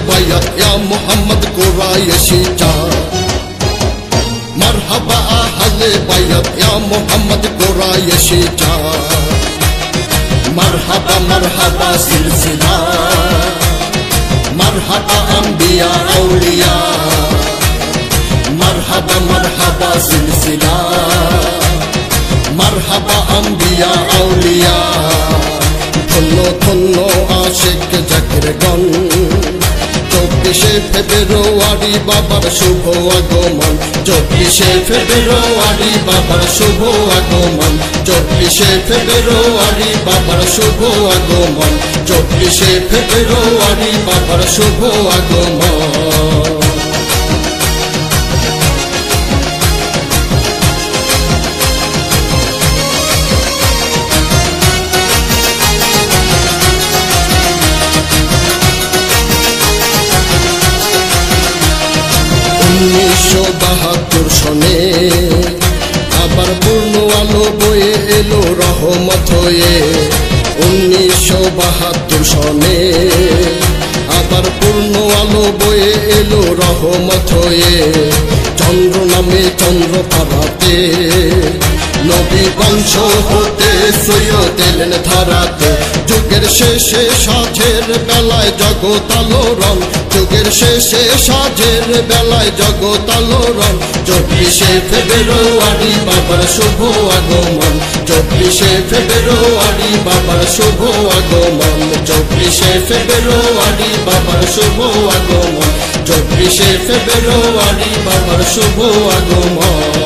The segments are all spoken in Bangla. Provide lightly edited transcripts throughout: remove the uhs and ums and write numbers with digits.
বাইয়াত ইয়া মুহাম্মদ কুরাইশি চাঁদ মারহাবা আহলে বাইয়াত ইয়া মুহাম্মদ কুরাইশি চাঁদ মারহাবা মারহাবা সিলসিলা মারহাবা আম্বিয়া আউলিয়া মারহাবা মারহাবা সিলসিলা মারহাবা আম্বিয়া আউলিয়া ধন্য ধন্য আশিক জাকিরগণ 24শে ফেব্রুয়ারি বাবার শুভ আগমন 24শে ফেব্রুয়ারি বাবার শুভ আগমন 24শে ফেব্রুয়ারি বাবার শুভ আগমন 24শে ফেব্রুয়ারি বাবার শুভ আগমন সনে আবার পূর্ণ আলো বয়ে এলো রহমত হয়ে 1972 সনে আবার পূর্ণ আলো বয়ে এলো রহমত হয়ে চন্দ্র নামে চন্দ্র পাড়াতে নবী বংশ হতে সৈয়দ এলেন ধারাতে যুগের শেষে সাঁঝের বেলায় জগৎ আলোড়ন যুগের শেষে সাঁঝের বেলায় জগৎ আলোড়ন 24শে ফেব্রুয়ারি বাবার শুভ আগমন 24শে ফেব্রুয়ারি বাবার শুভ আগমন 24শে ফেব্রুয়ারি বাবার শুভ আগমন 24শে ফেব্রুয়ারি বাবার শুভ আগমন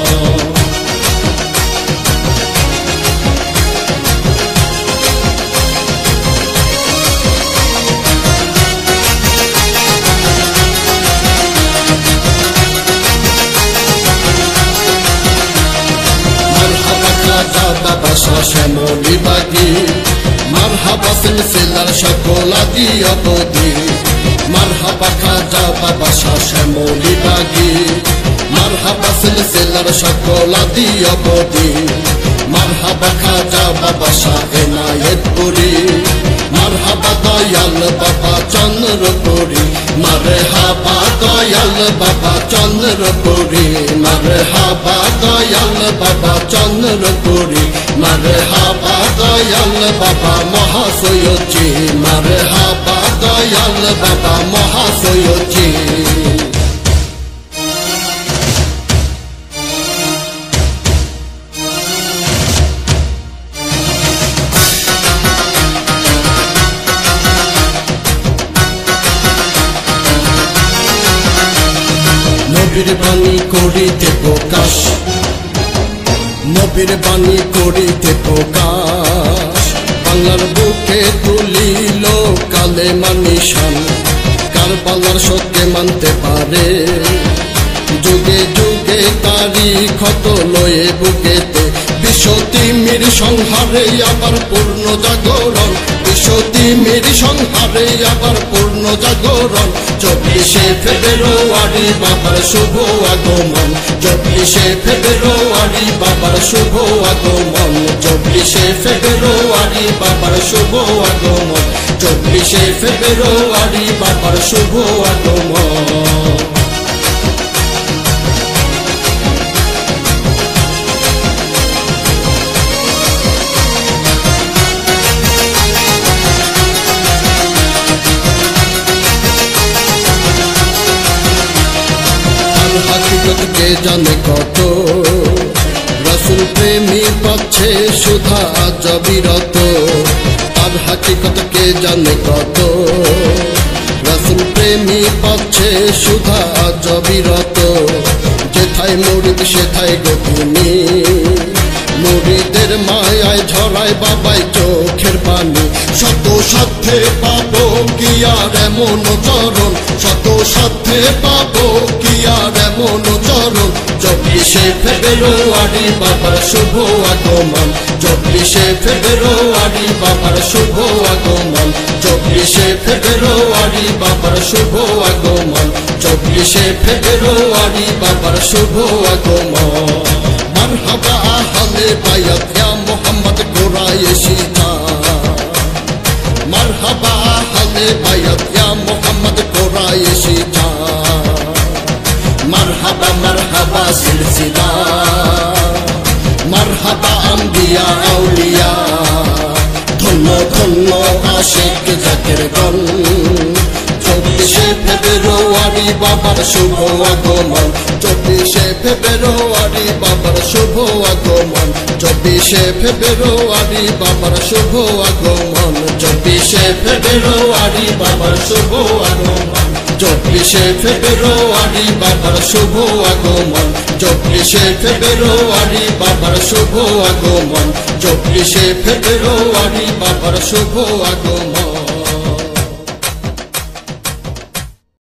শ্যামলী বাগি মারহাবা সিলসিলার সকল আদি অবধি মারহাবা খাজা বাবা শাহ শ্যামলী বাগি মারহাবা সিলসিলার সকল আদি অবধি মারহাবা খাজা বাবা শাহ এনায়েতপুরি মারহাবা দয়াল বাবা চন্দ্রপুরি মারহাবা দয়াল বাবা চন্দ্রপুরি মারহাবা দয়াল বাবা চন্দ্রপুরি মারহাবা দয়াল বাবা মহাসৈয়দজি মারহাবা দয়াল বাবা মহাসৈয়দজি নবীর বাণী করিতে প্রকাশ নবীর বাণী করিতে প্রকাশ বাংলার বুকে তুলিল কালেমা নিশান কারবালার সত্যে মানতে পারে যুগে যুগে তারি ক্ষত লয়ে বুকেতে বিশ্বতিমির সংহারে আবার পূর্ণ জাগরণ বিশ্বতিমির সংহারে আবার পূর্ণ জাগরণ 24শে ফেব্রুয়ারি বাবার শুভ আগমন 24শে ফেব্রুয়ারি বাবার শুভ আগমন 24শে ফেব্রুয়ারি বাবার শুভ আগমন 24শে ফেব্রুয়ারি বাবার শুভ আগমন কে জানে কত রাসূল প্রেমী পাচ্ছে সুধা আজ বিরত আর হাকিকত কে জানে কত রাসূল প্রেমী পাচ্ছে সুধা আজ বিরত যেথায় মুরিদ সেথায় গতিনি মুরিদের মায়ায় ঝরায় বাবাই চোখের পানি শত সাধ্যে পাবো কি আর এমন চরণ শত সাধ্যে পাবো কি আর এমন চরণ 24শে ফেব্রুয়ারি বাবার শুভ আগমন 24শে ফেব্রুয়ারি বাবার শুভ আগমন 24শে ফেব্রুয়ারি বাবার শুভ আগমন 24শে ফেব্রুয়ারি বাবার শুভ আগমন মারহাবা আহলে বাইয়াত ইয়া মুহাম্মদ কুরাইশি চাঁদ মারহাবা আহলে বাইয়াত ইয়া মুহাম্মদ মোহাম্মদ কোরাইশি জান। মারহাবা মারহাবা সিলসিলা, মারহাবা আম্বিয়া আউলিয়া, ধন্য ধন্য আশিক জাকিরগণ। 24শে ফেব্রুয়ারি বাবার শুভ আগমন, 24শে ফেব্রুয়ারি বাবার শুভ আগমন, 24শে ফেব্রুয়ারি বাবার শুভ আগমন, 24শে ফেব্রুয়ারি বাবার শুভ আগমন, 24শে ফেব্রুয়ারি বাবার শুভ আগমন, 24শে ফেব্রুয়ারি বাবার শুভ আগমন, 24শে ফেব্রুয়ারি বাবার শুভ আগমন।